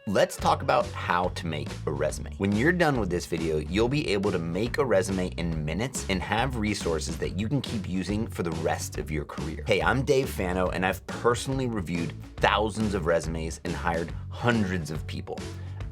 Let's talk about how to make a resume. When you're done with this video, you'll be able to make a resume in minutes and have resources that you can keep using for the rest of your career. Hey, I'm Dave Fano, and I've personally reviewed thousands of resumes and hired hundreds of people.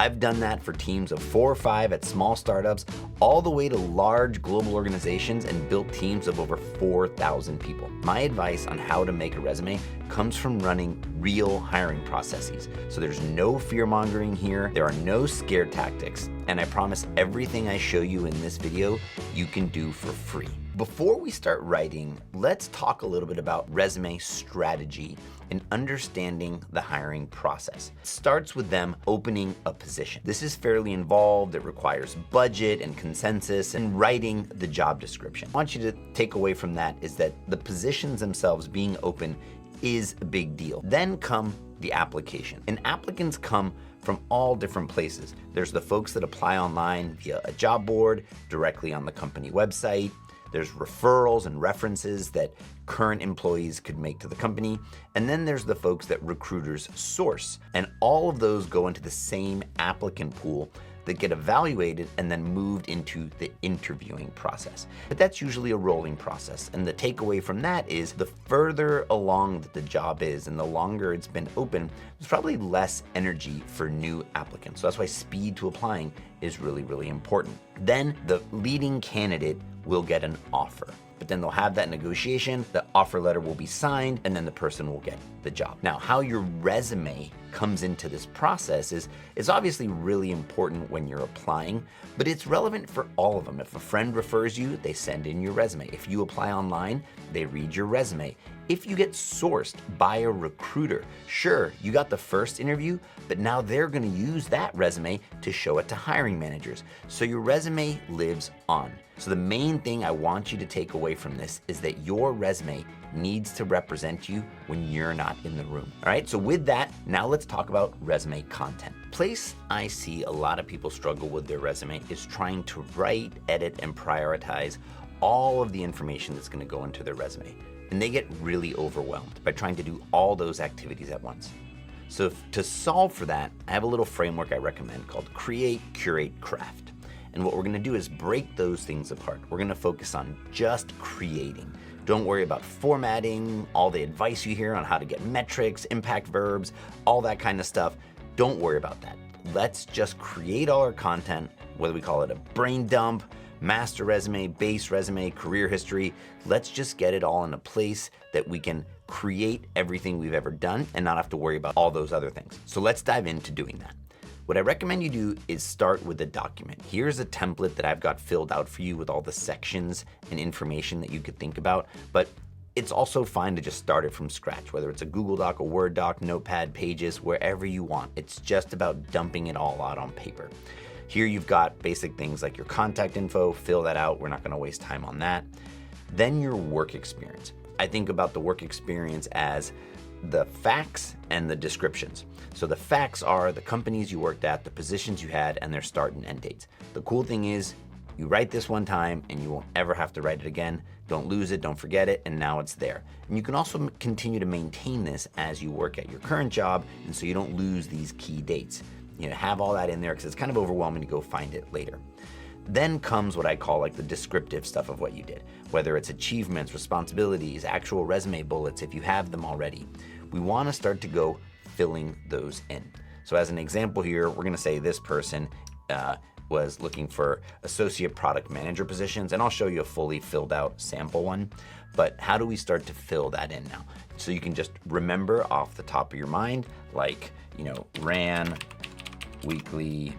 I've done that for teams of 4 or 5 at small startups, all the way to large global organizations, and built teams of over 4,000 people. My advice on how to make a resume comes from running real hiring processes. So there's no fear mongering here, there are no scare tactics, and I promise everything I show you in this video, you can do for free. Before we start writing, let's talk a little bit about resume strategy and understanding the hiring process. It starts with them opening a position. This is fairly involved. It requires budget and consensus and writing the job description. I want you to take away from that is that the positions themselves being open is a big deal. Then come the application. And applicants come from all different places. There's the folks that apply online via a job board, directly on the company website. There's referrals and references that current employees could make to the company. And then there's the folks that recruiters source. And all of those go into the same applicant pool that get evaluated and then moved into the interviewing process. But that's usually a rolling process. And the takeaway from that is the further along that the job is and the longer it's been open, there's probably less energy for new applicants. So that's why speed to applying is really, really important. Then the leading candidate will get an offer. But then they'll have that negotiation, the offer letter will be signed, and then the person will get the job. Now, how your resume comes into this process is obviously really important when you're applying, but it's relevant for all of them. If a friend refers you, they send in your resume. If you apply online, they read your resume. If you get sourced by a recruiter, sure, you got the first interview, but now they're gonna use that resume to show it to hiring managers. So your resume lives on. So the main thing I want you to take away from this is that your resume needs to represent you when you're not in the room. All right, so with that, now let's talk about resume content. Place I see a lot of people struggle with their resume is trying to write, edit, and prioritize all of the information that's gonna go into their resume. And they get really overwhelmed by trying to do all those activities at once. So to solve for that, I have a little framework I recommend called Create, Curate, Craft. And what we're gonna do is break those things apart. We're gonna focus on just creating. Don't worry about formatting, all the advice you hear on how to get metrics, impact verbs, all that kind of stuff. Don't worry about that. Let's just create all our content, whether we call it a brain dump, master resume, base resume, career history. Let's just get it all in a place that we can create everything we've ever done and not have to worry about all those other things. So let's dive into doing that. What I recommend you do is start with a document. Here's a template that I've got filled out for you with all the sections and information that you could think about, but it's also fine to just start it from scratch, whether it's a Google Doc, a Word doc, Notepad, Pages, wherever you want. It's just about dumping it all out on paper. Here you've got basic things like your contact info, fill that out. We're not gonna waste time on that. Then your work experience. I think about the work experience as the facts and the descriptions. So the facts are the companies you worked at, the positions you had, and their start and end dates. The cool thing is you write this one time and you won't ever have to write it again. Don't lose it, don't forget it, and now it's there. And you can also continue to maintain this as you work at your current job, and so you don't lose these key dates. You know, have all that in there because it's kind of overwhelming to go find it later. Then comes what I call like the descriptive stuff of what you did, whether it's achievements, responsibilities, actual resume bullets, if you have them already. We wanna start to go filling those in. So as an example here, we're gonna say this person was looking for associate product manager positions, and I'll show you a fully filled out sample one, but how do we start to fill that in now? So you can just remember off the top of your mind, like, you know, ran weekly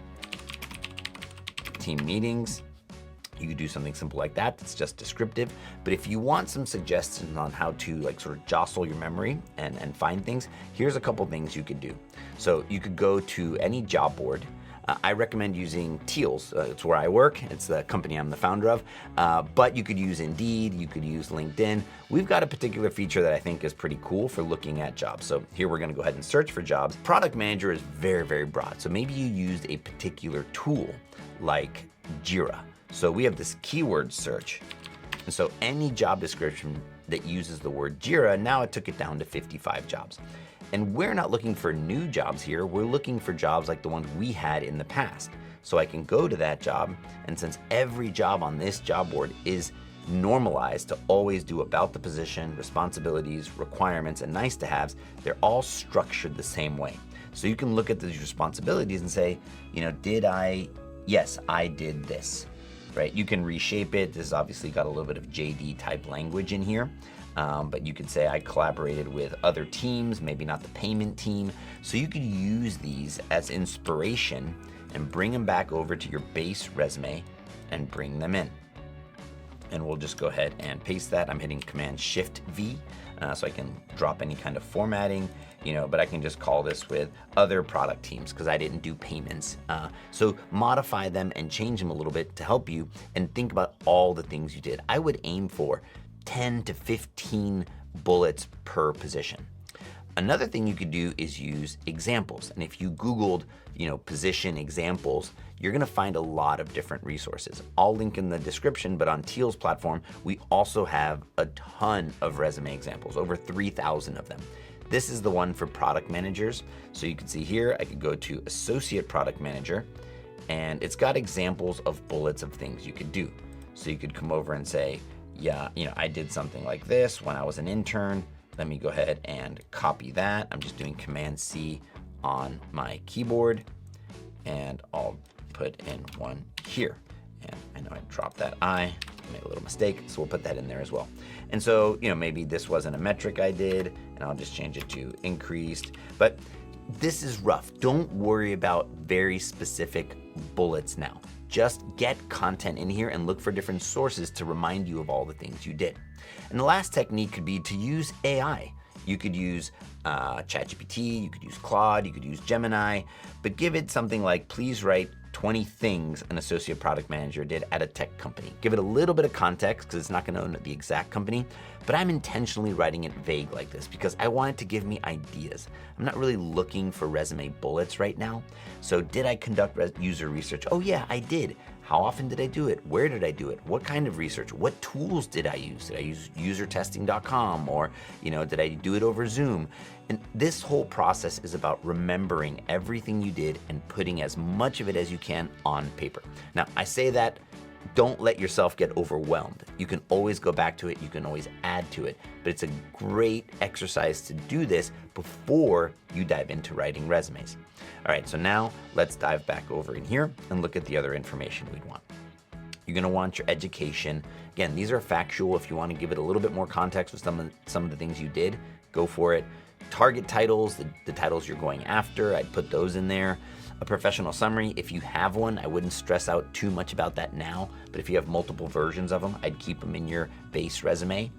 team meetings. You could do something simple like that that's just descriptive. But if you want some suggestions on how to like sort of jostle your memory and find things, here's a couple things you could do. So you could go to any job board. I recommend using Teal's. It's where I work. It's the company I'm the founder of. But you could use Indeed, you could use LinkedIn. We've got a particular feature that I think is pretty cool for looking at jobs. So here we're gonna go ahead and search for jobs. Product manager is very, very broad. So maybe you used a particular tool like Jira. So we have this keyword search. And so any job description that uses the word Jira, now it took it down to 55 jobs. And we're not looking for new jobs here, we're looking for jobs like the ones we had in the past. So I can go to that job, and since every job on this job board is normalized to always do about the position, responsibilities, requirements, and nice to haves, they're all structured the same way. So you can look at these responsibilities and say, yes, I did this, right? You can reshape it. This has obviously got a little bit of JD type language in here, but you could say I collaborated with other teams, maybe not the payment team. So you could use these as inspiration and bring them back over to your base resume and bring them in. And we'll just go ahead and paste that. I'm hitting Command-Shift-V, so I can drop any kind of formatting, but I can just call this with other product teams because I didn't do payments. So modify them and change them a little bit to help you and think about all the things you did. I would aim for 10 to 15 bullets per position. Another thing you could do is use examples. And if you Googled, position examples, you're gonna find a lot of different resources. I'll link in the description, but on Teal's platform, we also have a ton of resume examples, over 3,000 of them. This is the one for product managers. So you can see here, I could go to Associate Product Manager, and it's got examples of bullets of things you could do. So you could come over and say, I did something like this when I was an intern. Let me go ahead and copy that. I'm just doing Command-C on my keyboard, and I'll put in one here. And I know I dropped that I made a little mistake, so we'll put that in there as well. And so, maybe this wasn't a metric I did, and I'll just change it to increased. But this is rough. Don't worry about very specific bullets now. Just get content in here and look for different sources to remind you of all the things you did. And the last technique could be to use AI. You could use ChatGPT, you could use Claude, you could use Gemini, but give it something like, please write 20 things an associate product manager did at a tech company. Give it a little bit of context because it's not going to know the exact company, but I'm intentionally writing it vague like this because I want it to give me ideas. I'm not really looking for resume bullets right now. So did I conduct user research? Oh yeah, I did. How often did I do it? Where did I do it? What kind of research? What tools did I use? Did I use usertesting.com or, did I do it over Zoom? And this whole process is about remembering everything you did and putting as much of it as you can on paper. Now, I say that, don't let yourself get overwhelmed. You can always go back to it. You can always add to it, but it's a great exercise to do this before you dive into writing resumes. All right, so now let's dive back over in here and look at the other information we'd want. You're gonna want your education. Again, these are factual. If you wanna give it a little bit more context with some of the things you did, go for it. Target titles, the titles you're going after, I'd put those in there. A professional summary, if you have one, I wouldn't stress out too much about that now, but if you have multiple versions of them, I'd keep them in your base resume.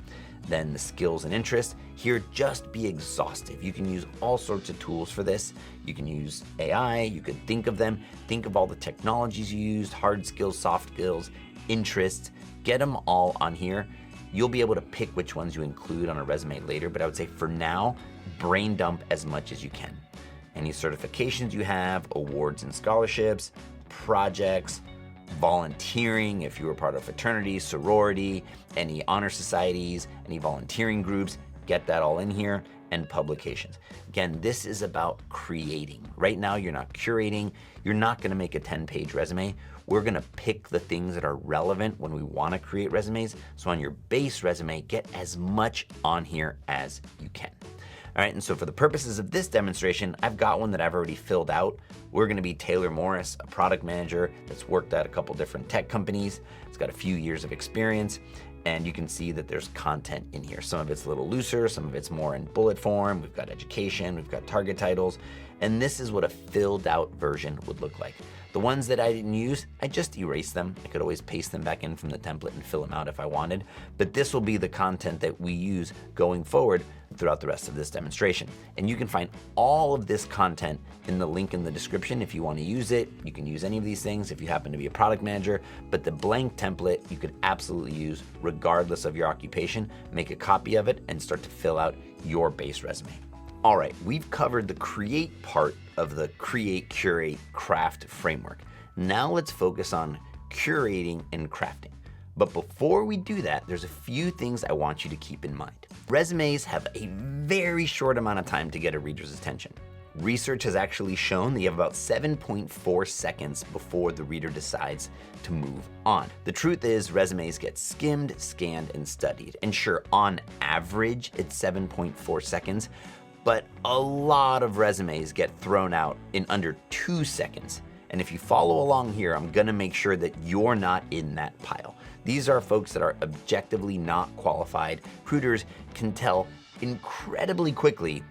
Then the skills and interests. Here, just be exhaustive. You can use all sorts of tools for this. You can use AI, you could think of them, think of all the technologies you used, hard skills, soft skills, interests, get them all on here. You'll be able to pick which ones you include on a resume later, but I would say for now, brain dump as much as you can. Any certifications you have, awards and scholarships, projects, volunteering, if you were part of a fraternity, sorority, any honor societies, any volunteering groups, get that all in here, and publications. Again, this is about creating. Right now, you're not curating. You're not gonna make a 10-page resume. We're gonna pick the things that are relevant when we wanna create resumes. So on your base resume, get as much on here as you can. All right, and so for the purposes of this demonstration, I've got one that I've already filled out. We're gonna be Taylor Morris, a product manager that's worked at a couple different tech companies. It's got a few years of experience, and you can see that there's content in here. Some of it's a little looser, some of it's more in bullet form. We've got education, we've got target titles, and this is what a filled out version would look like. The ones that I didn't use, I just erased them. I could always paste them back in from the template and fill them out if I wanted, but this will be the content that we use going forward throughout the rest of this demonstration. And you can find all of this content in the link in the description if you want to use it. You can use any of these things if you happen to be a product manager, but the blank template you could absolutely use regardless of your occupation. Make a copy of it and start to fill out your base resume. All right, we've covered the create part of the create, curate, craft framework. Now let's focus on curating and crafting. But before we do that, there's a few things I want you to keep in mind. Resumes have a very short amount of time to get a reader's attention. Research has actually shown that you have about 7.4 seconds before the reader decides to move on. The truth is, resumes get skimmed, scanned, and studied. And sure, on average, it's 7.4 seconds, but a lot of resumes get thrown out in under 2 seconds. And if you follow along here, I'm gonna make sure that you're not in that pile. These are folks that are objectively not qualified. Recruiters can tell incredibly quickly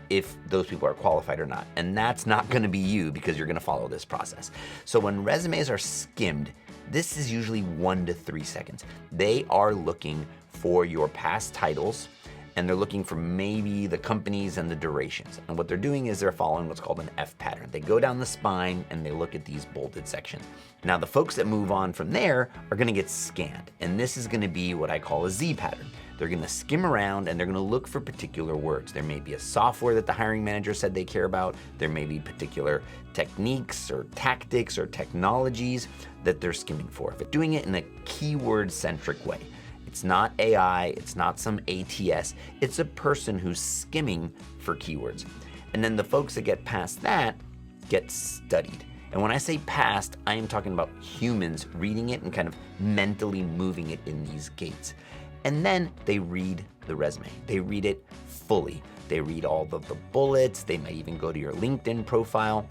if those people are qualified or not. And that's not gonna be you because you're gonna follow this process. So when resumes are skimmed, this is usually 1 to 3 seconds. They are looking for your past titles, and they're looking for maybe the companies and the durations. And what they're doing is they're following what's called an F pattern. They go down the spine and they look at these bolded sections. Now the folks that move on from there are gonna get scanned. And this is gonna be what I call a Z pattern. They're gonna skim around and they're gonna look for particular words. There may be a software that the hiring manager said they care about. There may be particular techniques or tactics or technologies that they're skimming for. But doing it in a keyword-centric way. It's not AI, it's not some ATS, it's a person who's skimming for keywords. And then the folks that get past that get studied. And when I say past, I am talking about humans reading it and kind of mentally moving it in these gates. And then they read the resume. They read it fully. They read all the bullets. They may even go to your LinkedIn profile.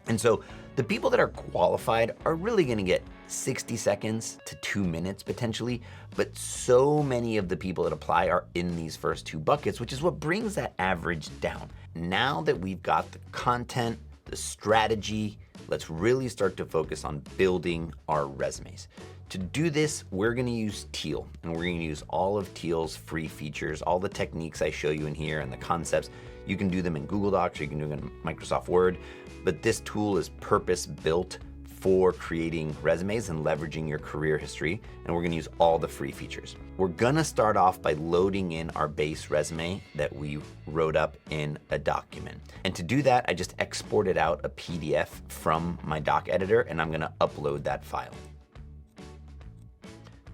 And so the people that are qualified are really gonna get 60 seconds to 2 minutes potentially, but so many of the people that apply are in these first 2 buckets, which is what brings that average down. Now that we've got the content, the strategy, let's really start to focus on building our resumes. To do this, we're gonna use Teal, and we're gonna use all of Teal's free features, all the techniques I show you in here and the concepts. You can do them in Google Docs, or you can do them in Microsoft Word, but this tool is purpose-built for creating resumes and leveraging your career history, and we're gonna use all the free features. We're gonna start off by loading in our base resume that we wrote up in a document. And to do that, I just exported out a PDF from my doc editor, and I'm gonna upload that file.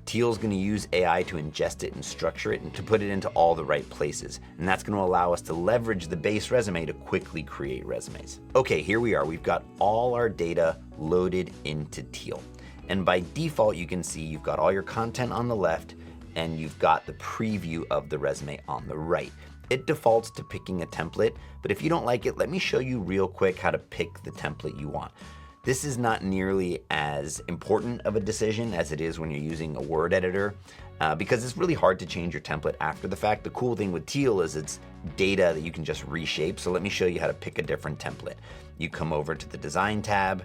Teal's gonna use AI to ingest it and structure it and to put it into all the right places. And that's gonna allow us to leverage the base resume to quickly create resumes. Okay, here we are. We've got all our data loaded into Teal. And by default, you can see you've got all your content on the left and you've got the preview of the resume on the right. It defaults to picking a template, but if you don't like it, let me show you real quick how to pick the template you want. This is not nearly as important of a decision as it is when you're using a word editor because it's really hard to change your template after the fact. The cool thing with Teal is it's data that you can just reshape. So let me show you how to pick a different template. You come over to the design tab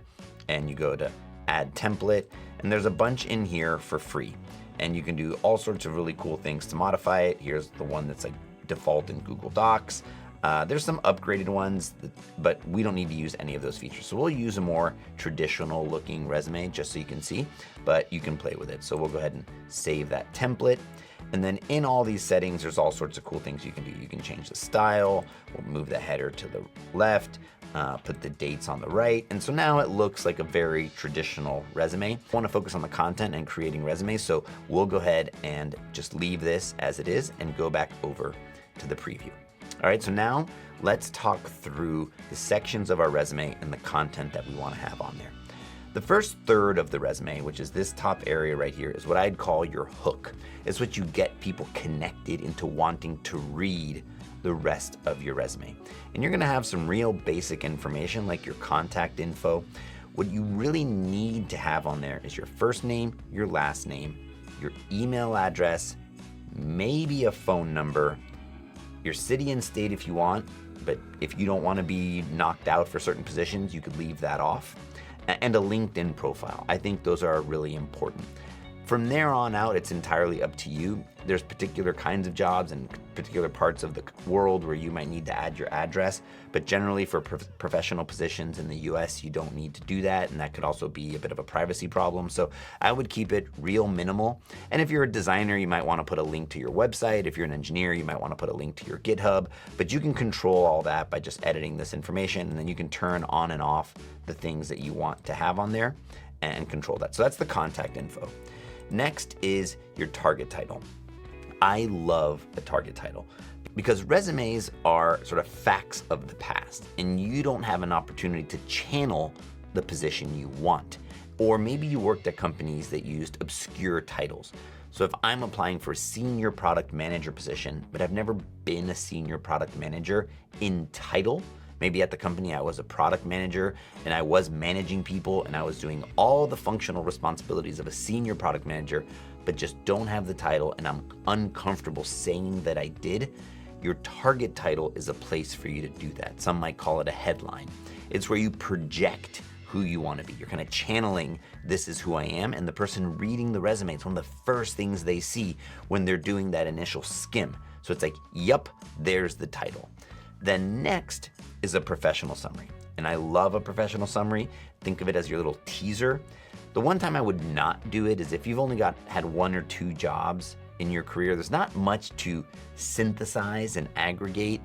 and you go to add template, and there's a bunch in here for free. And you can do all sorts of really cool things to modify it. Here's the one that's like default in Google Docs. There's some upgraded ones, but we don't need to use any of those features. So we'll use a more traditional looking resume just so you can see, but you can play with it. So we'll go ahead and save that template. And then in all these settings, there's all sorts of cool things you can do. You can change the style, we'll move the header to the left, put the dates on the right. And so now it looks like a very traditional resume. I want to focus on the content and creating resumes. So we'll go ahead and just leave this as it is and go back over to the preview. All right, so now let's talk through the sections of our resume and the content that we want to have on there. The first third of the resume, which is this top area right here, is what I'd call your hook. It's what you get people connected into wanting to read the rest of your resume. And you're gonna have some real basic information like your contact info. What you really need to have on there is your first name, your last name, your email address, maybe a phone number, your city and state if you want, but if you don't want to be knocked out for certain positions, you could leave that off, and a LinkedIn profile. I think those are really important. From there on out, it's entirely up to you. There's particular kinds of jobs and particular parts of the world where you might need to add your address, but generally for professional positions in the US, you don't need to do that, and that could also be a bit of a privacy problem. So I would keep it real minimal. And if you're a designer, you might want to put a link to your website. If you're an engineer, you might want to put a link to your GitHub, but you can control all that by just editing this information, and then you can turn on and off the things that you want to have on there and control that. So that's the contact info. Next is your target title. I love a target title because resumes are sort of facts of the past, and you don't have an opportunity to channel the position you want. Or maybe you worked at companies that used obscure titles. So if I'm applying for a senior product manager position, but I've never been a senior product manager in title, maybe at the company I was a product manager and I was managing people and I was doing all the functional responsibilities of a senior product manager, but just don't have the title and I'm uncomfortable saying that I did, your target title is a place for you to do that. Some might call it a headline. It's where you project who you want to be. You're kind of channeling, this is who I am, and the person reading the resume, it's one of the first things they see when they're doing that initial skim. So it's like, yup, there's the title. Then next is a professional summary. And I love a professional summary. Think of it as your little teaser. The one time I would not do it is if you've only had 1 or 2 jobs in your career, there's not much to synthesize and aggregate,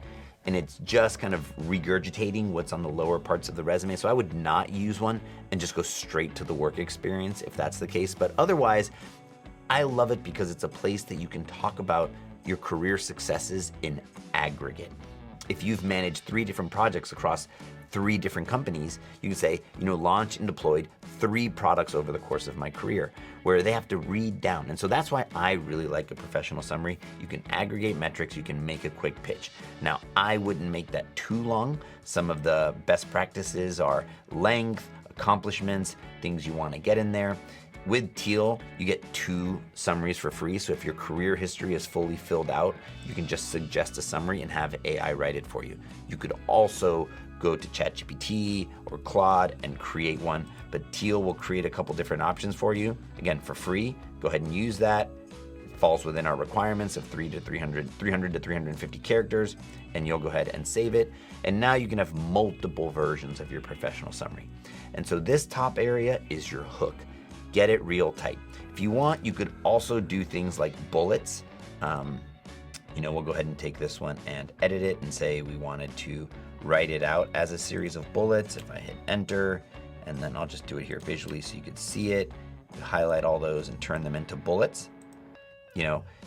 and it's just kind of regurgitating what's on the lower parts of the resume. So I would not use one and just go straight to the work experience if that's the case. But otherwise, I love it because it's a place that you can talk about your career successes in aggregate. If you've managed 3 different projects across 3 different companies, you can say, launched and deployed 3 products over the course of my career, where they have to read down. And so that's why I really like a professional summary. You can aggregate metrics, you can make a quick pitch. Now, I wouldn't make that too long. Some of the best practices are length, accomplishments, things you want to get in there. With Teal, you get 2 summaries for free. So if your career history is fully filled out, you can just suggest a summary and have AI write it for you. You could also go to ChatGPT or Claude and create one, but Teal will create a couple different options for you. Again, for free, go ahead and use that. It falls within our requirements of 300 to 350 characters, and you'll go ahead and save it. And now you can have multiple versions of your professional summary. And so this top area is your hook. Get it real tight. If you want, you could also do things like bullets. We'll go ahead and take this one and edit it and say we wanted to write it out as a series of bullets. If I hit enter, and then I'll just do it here visually so you could see it, highlight all those and turn them into bullets.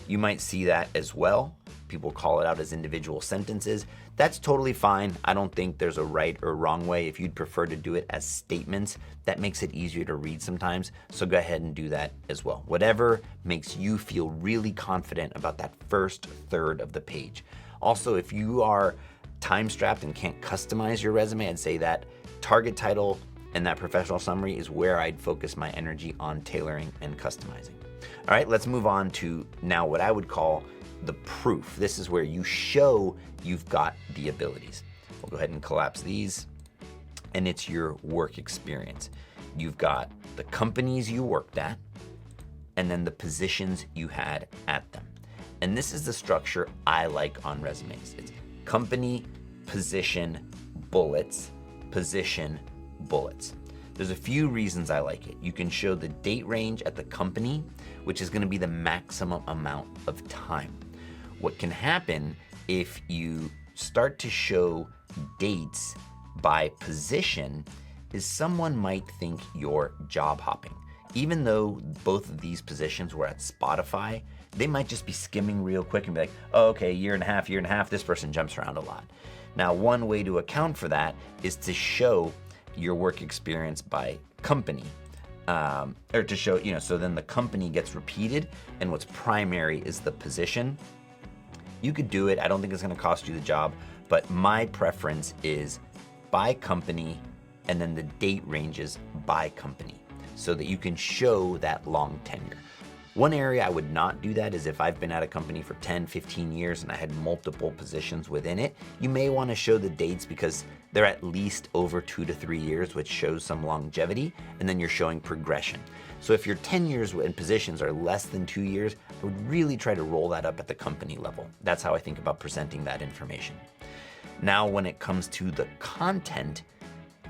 You might see that as well. People call it out as individual sentences. That's totally fine. I don't think there's a right or wrong way. If you'd prefer to do it as statements, that makes it easier to read sometimes. So go ahead and do that as well. Whatever makes you feel really confident about that first third of the page. Also, if you are time-strapped and can't customize your resume, I'd say that target title and that professional summary is where I'd focus my energy on tailoring and customizing. All right, let's move on to now what I would call the proof. This is where you show you've got the abilities. We'll go ahead and collapse these, and it's your work experience. You've got the companies you worked at, and then the positions you had at them. And this is the structure I like on resumes. It's company, position, bullets, position, bullets. There's a few reasons I like it. You can show the date range at the company, which is going to be the maximum amount of time. What can happen if you start to show dates by position is someone might think you're job hopping. Even though both of these positions were at Spotify, they might just be skimming real quick and be like, oh, okay, year and a half, this person jumps around a lot. Now, one way to account for that is to show your work experience by company, or to show, so then the company gets repeated and what's primary is the position. You could do it. I don't think it's going to cost you the job, but my preference is by company and then the date ranges by company so that you can show that long tenure. One area I would not do that is if I've been at a company for 10, 15 years and I had multiple positions within it, you may want to show the dates because they're at least over 2 to 3 years, which shows some longevity, and then you're showing progression. So if your 10 years in positions are less than 2 years, I would really try to roll that up at the company level. That's how I think about presenting that information. Now, when it comes to the content,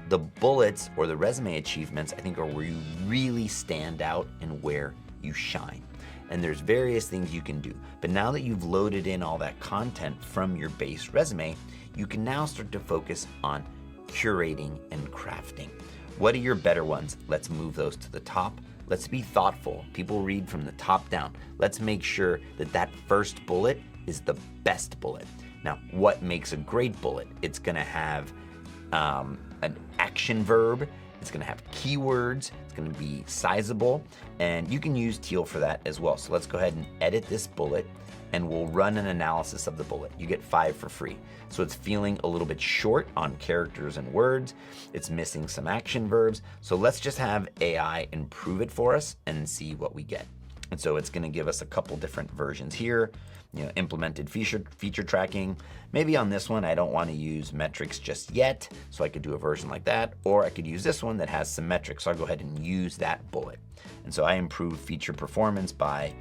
the bullets or the resume achievements, I think are where you really stand out and where you shine. And there's various things you can do. But now that you've loaded in all that content from your base resume, you can now start to focus on curating and crafting. What are your better ones? Let's move those to the top. Let's be thoughtful. People read from the top down. Let's make sure that that first bullet is the best bullet. Now, what makes a great bullet? It's gonna have an action verb, it's gonna have keywords, it's gonna be sizable, and you can use Teal for that as well. So let's go ahead and edit this bullet, and we'll run an analysis of the bullet. You get 5 for free. So it's feeling a little bit short on characters and words. It's missing some action verbs. So let's just have AI improve it for us and see what we get. And so it's gonna give us a couple different versions here. Implemented feature tracking. Maybe on this one, I don't want to use metrics just yet, so I could do a version like that, or I could use this one that has some metrics. So I'll go ahead and use that bullet. And so I improve feature performance by,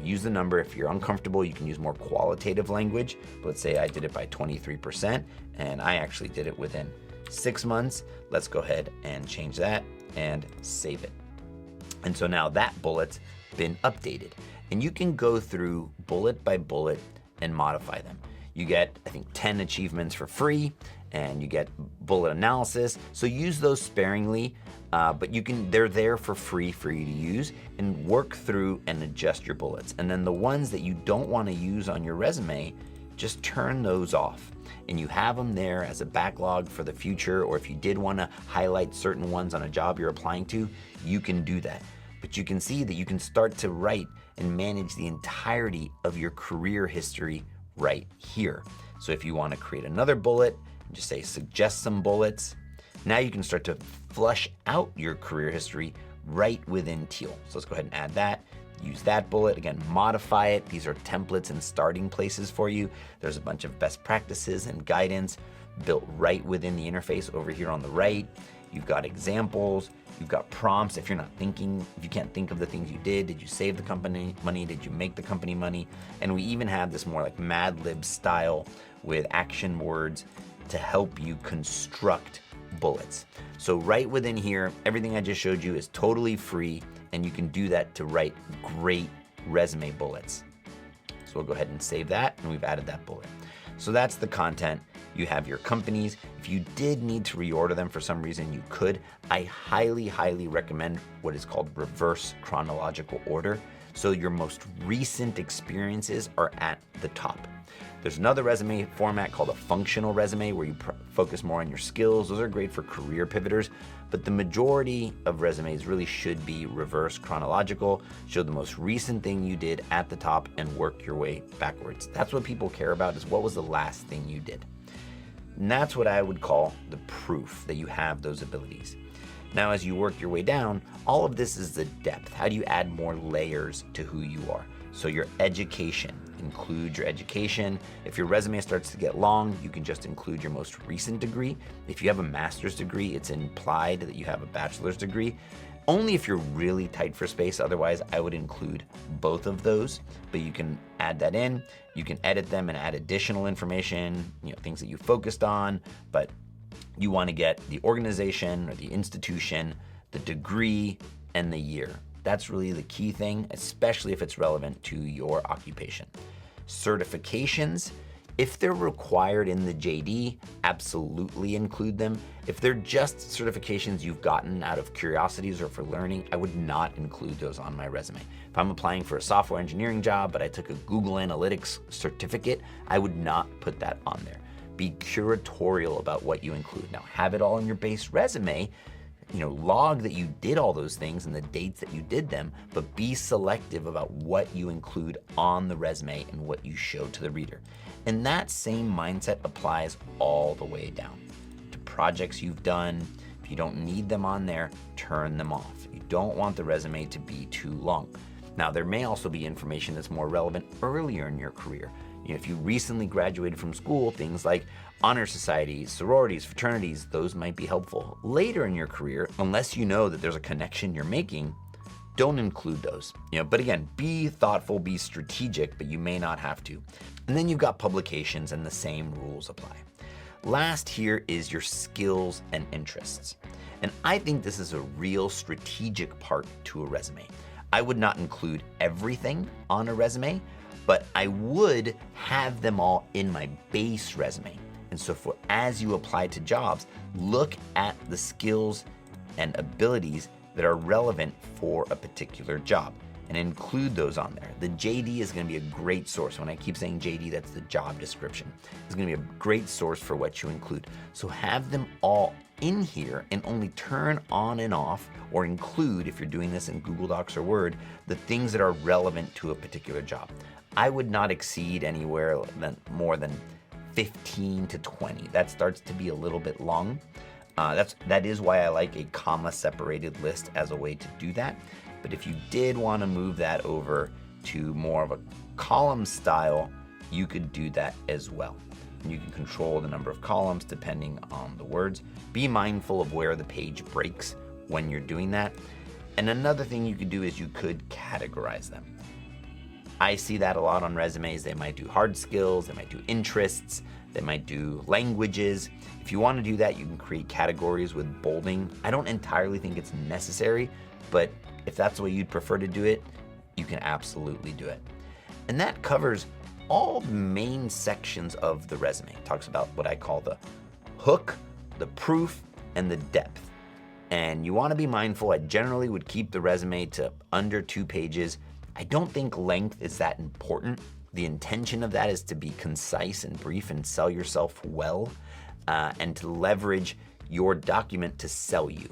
use the number. If you're uncomfortable, you can use more qualitative language. But let's say I did it by 23%, and I actually did it within 6 months. Let's go ahead and change that and save it. And so now that bullet's been updated. And you can go through bullet by bullet and modify them. You get, I think, 10 achievements for free, and you get bullet analysis. So use those sparingly, but they're there for free for you to use, and work through and adjust your bullets. And then the ones that you don't want to use on your resume, just turn those off. And you have them there as a backlog for the future, or if you did want to highlight certain ones on a job you're applying to, you can do that. But you can see that you can start to write and manage the entirety of your career history right here. So if you want to create another bullet, just say suggest some bullets. Now you can start to flush out your career history right within Teal. So let's go ahead and add that. Use that bullet, again, modify it. These are templates and starting places for you. There's a bunch of best practices and guidance built right within the interface over here on the right. You've got examples, you've got prompts. If you can't think of the things you did you save the company money? Did you make the company money? And we even have this more like Mad Lib style with action words to help you construct bullets. So right within here, everything I just showed you is totally free, and you can do that to write great resume bullets. So we'll go ahead and save that, and we've added that bullet. So that's the content. You have your companies. If you did need to reorder them for some reason, you could. I highly, highly recommend what is called reverse chronological order. So your most recent experiences are at the top. There's another resume format called a functional resume where you focus more on your skills. Those are great for career pivoters, but the majority of resumes really should be reverse chronological. Show the most recent thing you did at the top and work your way backwards. That's what people care about, is what was the last thing you did. And that's what I would call the proof that you have those abilities. Now, as you work your way down, all of this is the depth. How do you add more layers to who you are? So your education, include your education. If your resume starts to get long, you can just include your most recent degree. If you have a master's degree, it's implied that you have a bachelor's degree. Only if you're really tight for space. Otherwise, I would include both of those, but you can add that in. You can edit them and add additional information, things that you focused on, but you want to get the organization or the institution, the degree, and the year. That's really the key thing, especially if it's relevant to your occupation. Certifications, if they're required in the JD, absolutely include them. If they're just certifications you've gotten out of curiosities or for learning, I would not include those on my resume. If I'm applying for a software engineering job, but I took a Google Analytics certificate, I would not put that on there. Be curatorial about what you include. Now, have it all in your base resume, log that you did all those things and the dates that you did them, but be selective about what you include on the resume and what you show to the reader. And that same mindset applies all the way down to projects you've done. If you don't need them on there, turn them off. You don't want the resume to be too long. Now, there may also be information that's more relevant earlier in your career. If you recently graduated from school, things like honor societies, sororities, fraternities, those might be helpful. Later in your career, unless you know that there's a connection you're making, don't include those. But again, be thoughtful, be strategic, but you may not have to. And then you've got publications, and the same rules apply. Last here is your skills and interests. And I think this is a real strategic part to a resume. I would not include everything on a resume, but I would have them all in my base resume. And so as you apply to jobs, look at the skills and abilities that are relevant for a particular job and include those on there. The JD is gonna be a great source. When I keep saying JD, that's the job description. It's gonna be a great source for what you include. So have them all in here and only turn on and off or include, if you're doing this in Google Docs or Word, the things that are relevant to a particular job. I would not exceed anywhere more than 15 to 20. That starts to be a little bit long. That is why I like a comma separated list as a way to do that. But if you did want to move that over to more of a column style, you could do that as well. And you can control the number of columns depending on the words. Be mindful of where the page breaks when you're doing that. And another thing you could do is you could categorize them. I see that a lot on resumes. They might do hard skills, they might do interests, they might do languages. If you want to do that, you can create categories with bolding. I don't entirely think it's necessary, but if that's the way you'd prefer to do it, you can absolutely do it. And that covers all the main sections of the resume. It talks about what I call the hook, the proof, and the depth. And you want to be mindful. I generally would keep the resume to under 2 pages. I don't think length is that important. The intention of that is to be concise and brief and sell yourself well, and to leverage your document to sell you.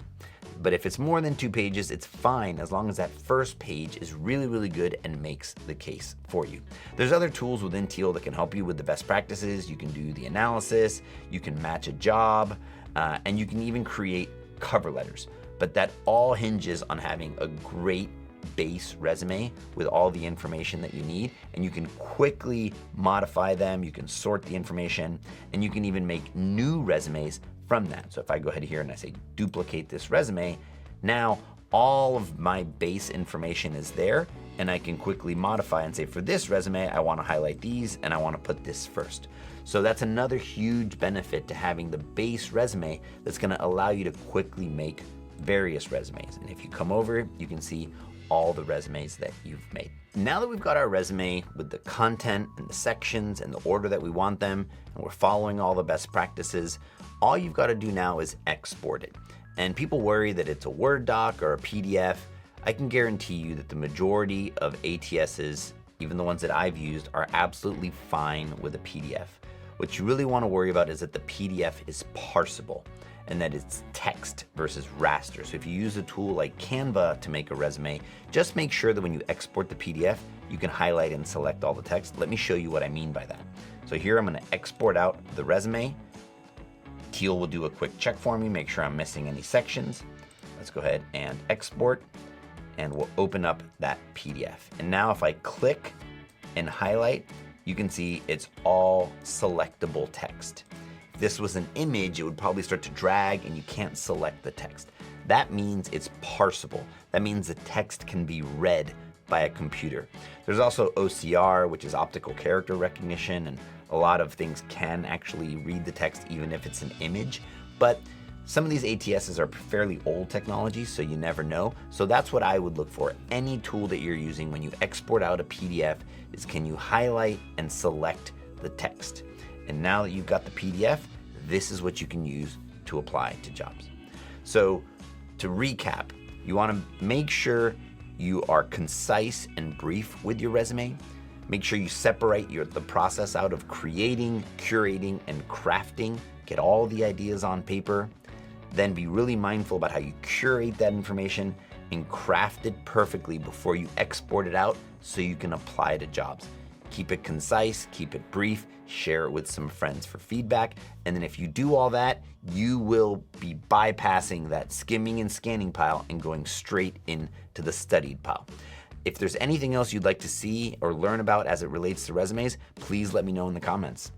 But if it's more than 2 pages, it's fine as long as that first page is really, really good and makes the case for you. There's other tools within Teal that can help you with the best practices. You can do the analysis, you can match a job, and you can even create cover letters. But that all hinges on having a great base resume with all the information that you need, and you can quickly modify them, you can sort the information, and you can even make new resumes from that. So if I go ahead here and I say duplicate this resume, now all of my base information is there, and I can quickly modify and say for this resume, I want to highlight these and I want to put this first. So that's another huge benefit to having the base resume that's going to allow you to quickly make various resumes. And if you come over, you can see all the resumes that you've made. Now that we've got our resume with the content and the sections and the order that we want them, and we're following all the best practices, all you've got to do now is export it. And people worry that it's a Word doc or a PDF. I can guarantee you that the majority of ATSs, even the ones that I've used, are absolutely fine with a PDF. What you really want to worry about is that the PDF is parsable and that it's text versus raster. So if you use a tool like Canva to make a resume, just make sure that when you export the PDF, you can highlight and select all the text. Let me show you what I mean by that. So here I'm gonna export out the resume. Teal will do a quick check for me, make sure I'm missing any sections. Let's go ahead and export, and we'll open up that PDF. And now if I click and highlight, you can see it's all selectable text. If this was an image, it would probably start to drag and you can't select the text. That means it's parsable. That means the text can be read by a computer. There's also OCR, which is optical character recognition, and a lot of things can actually read the text even if it's an image. But some of these ATSs are fairly old technology, so you never know. So that's what I would look for. Any tool that you're using when you export out a PDF is, can you highlight and select the text? And now that you've got the PDF, this is what you can use to apply to jobs. So to recap, you want to make sure you are concise and brief with your resume. Make sure you separate the process out of creating, curating, and crafting. Get all the ideas on paper. Then be really mindful about how you curate that information and craft it perfectly before you export it out so you can apply to jobs. Keep it concise, keep it brief, share it with some friends for feedback. And then if you do all that, you will be bypassing that skimming and scanning pile and going straight into the studied pile. If there's anything else you'd like to see or learn about as it relates to resumes, please let me know in the comments.